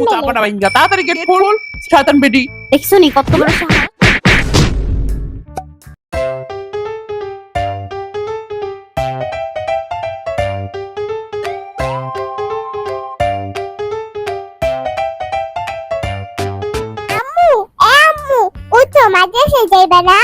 দিমু চাপাটা ভাঙ্গা তাড়াতাড়ি গেট খোল শয়তান বেটি দেখছো নি কত বড় সাহস মাদ্রাসে যাইবা না?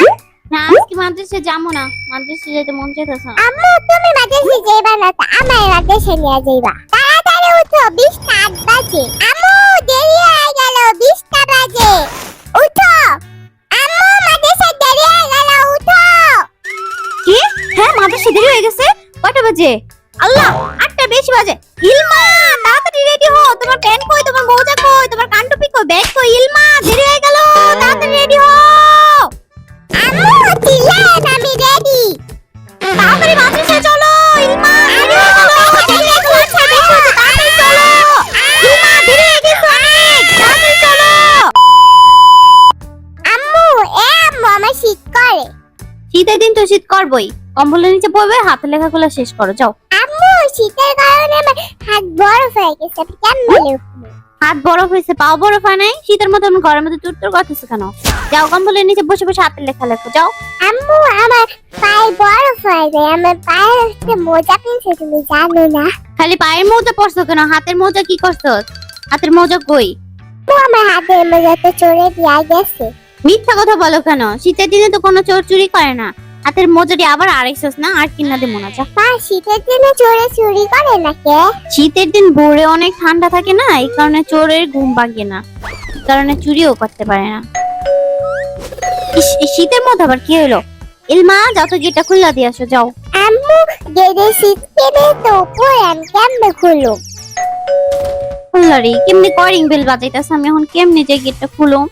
না আজকে মাদ্রাসে যাবো না, মাদ্রাসে যেতে মন চাইতেছে না। আম্মু তুমি মাদ্রাসে যাইবা না তো আমার মাদ্রাসে নিয়ে যাইবা। তাড়াতাড়ি উঠো 20টা 8 বাজে। আম্মু দেরি হয়ে গেল 20টা বাজে। উঠো আম্মু মাদ্রাসে দেরি হয়ে গেল উঠো। কি? হ্যাঁ মাদ্রাসে দেরি হয়ে গেছে? কয়টা বাজে? আল্লাহ 8টা 20 বাজে। ইলমা তাড়াতাড়ি রেডি হও, তোমার প্যান্ট কই, তোমার মোজা কই, তোমার কানটুপি কই, ব্যাগ কই? ইলমা দেরি হয়ে গেল, তাড়াতাড়ি রেডি হও। আম্মু চিল্লায় না, আমি রেডি। তাড়াতাড়ি মাদ্রাসে চলো ইলমা, দেরি হয়ে গেল, দেরি হয়ে গেল, তাড়াতাড়ি চলো ইলমা, দেরি হয়ে গেছে অনেক, তাড়াতাড়ি চলো। আম্মু আম্মু আমার শীত করে। শীতের দিন তো শীত করবই, কম্বলের নিচে পড়বে, হাতে লেখাগুলো শেষ করো যাও। আম্মু শীতের কারণে আমার হাত বরফ হয়ে গেছে, আমি কেমনে উঠবো? হাত বরফ হয়েছে, পাও বরফ হয় নাই? শীতের মধ্যে আমি ঘরের মধ্যে তুরতুর করতেছে কেন? যাও কম্বলের নিচে বসে বসে হাতে লেখা লেখো যাও। আম্মু আমার পায়ে বরফ হয়ে যায়, আমার পায়ে হচ্ছে মোজা কিনছে, তুমি জানো না? খালি পায়ের মোজা পরছো কেন? হাতের মোজা কি করছো? হাতের মোজা কই? আম্মু আমার হাতের মোজা তো চোরে দিয়া গেছে। মিথ্যা কথা বলো কেন? শীতের দিনে তো কোনো চোর চুরি করে না। হাতের মোজাটি আবার আড়াইছস না, আর কিনা দেবো না যা। মা শীতের দিনে চোরে চুরি করে না কে? শীতের দিন ভোরে অনেক ঠান্ডা থাকে না, এই কারণে চোরের ঘুম ভাঙে না, এই কারণে চুরিও করতে পারে না। এই শীতের মধ্যে আবার কি হলো? ইলমা যাও তো গেটটা খুললা দিয়ে আসো যাও। আম্মু গেটে শীত কেটে তো উপরে আমি কেমনে খুলুম? খুললারি কেমনি কলিং বেল বাজাইতাছে, আমি এখন কেমনে যে গেটটা খুলুম?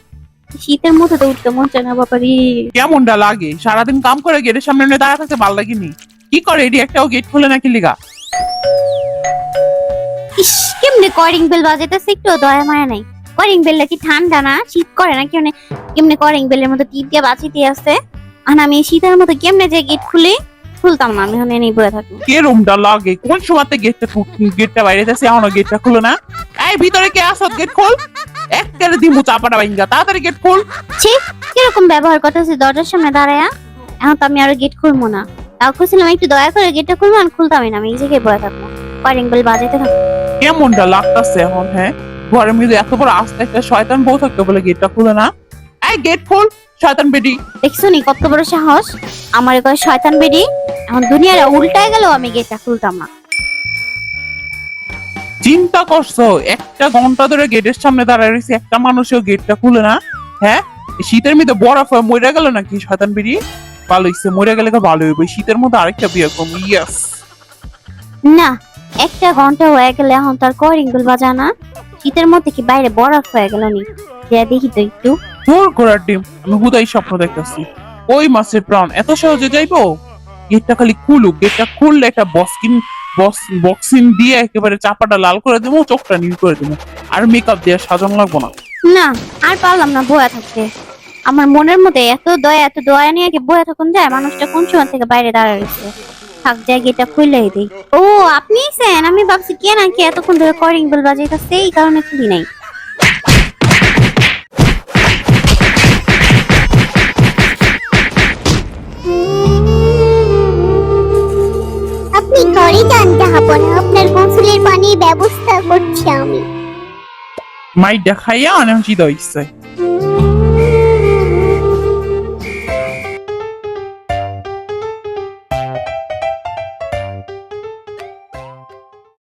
শীতের মধ্যে তো উঠতে মন চায় না বাবারি। কেমনটা লাগে সারাদিন কাম করে গেটের সামনে এনে দাঁড়া থাকতে ভালো লাগেনি? কি করে এটি একটাও গেট খুলে নাকি লিগা? ইস কেমনে কলিং বেল বাজাইতাছে, একটু দয়া মায়া নাই। কলিং বেলটা কি ঠান্ডা না, শীত করে না? কেমনে কেমনে কলিং বেলের মধ্যে টিপ দিয়ে বাঁচিতে আছে, আর আমি এই শীতের মধ্যে কেমনে যে গেট খুলি? খুলতাম না, আমি এখন এনেই বলে থাকবো। কে রুমটা লাগে কোন সময়তে গেটটা বাইরে যাচ্ছে এখনো গেটটা খুলে না? এই ভিতরে কে আসত? গেট খোল, একবারে দিমু চাপাটা ভাঙ্গা তাড়াতাড়ি গেট খোল। ছি কিরকম ব্যবহার করতেছে দরজার সামনে দাঁড়ায়া? এখন তো আমি আরো গেট খুলবো না। তাও খুঁজছিলাম একটু দয়া করে গেটটা খুলবো, আর খুলতামই না, আমি এই জায়গায় বলে থাকবো, কলিং বেল বাজাইতে থাকবো। কেমনটা লাগতাছে এখন? হ্যাঁ ঘরের মধ্যে এত বড় আস্তে একটা শয়তান বউ থাকতে বলে গেটটা খুলে না? এই গেট খোল শয়তান বেটি। দেখছো নি কত বড় সাহস? আমার কয় শয়তান বেডি, এখন দুনিয়াটা উল্টায় গেল, আমি গেটটা খুলতাম না। চিন্তা করছো একটা ঘন্টা ধরে গেটের সামনে দাঁড়ায় রয়েছে, একটা মানুষও গেটটা খুলে না? হ্যাঁ এই শীতের মধ্যে বরফ হয়ে মরে গেল নাকি শয়তান বেরি? ভালো হইছে, মরে গেলে তো ভালো হইবে, শীতের মধ্যে আরেকটা বিয়ে করবো। ইয়াস না একটা ঘন্টা হয়ে গেলে এখন তার কলিং বেল বাজা না? শীতের মধ্যে কি বাইরে বরফ হয়ে গেল নি? যা দেখি তো একটু। তোর ঘোড়ার ডিম, আমি হুদাই স্বপ্ন দেখতেছি। ওই মাছের প্রাণ এত সহজে যাইবো? গেটটা খালি খুলুক, গেটটা খুললে একটা বক্সিং দিয়ে একেবারে চাপাটা লাল করে দেবো, চোখটা নীল করে দেবো, আর মেকআপ দিয়ে সাজানো লাগবো না। না আর পারলাম না বয়া থাকতে। আমার মনের মধ্যে এত দয়া নিয়ে কি বয়া থাকুন যায়? মানুষটা কোন সময় থেকে বাইরে দাঁড়ায় রয়েছে, থাক যাই গেটটা খুললেই দেই। ও আপনি সেন, আমি ভাবছি কে নাকি এতক্ষণ ধরে কলিং বেল বাজাইতাছে, এই কারণে খুলি নাই। আপনি ঘরে জানতে হবে না, আপনার গোসলের পানির ব্যবস্থা করছি আমি। মাইটা খাইয়া অনেক শীত হইছে।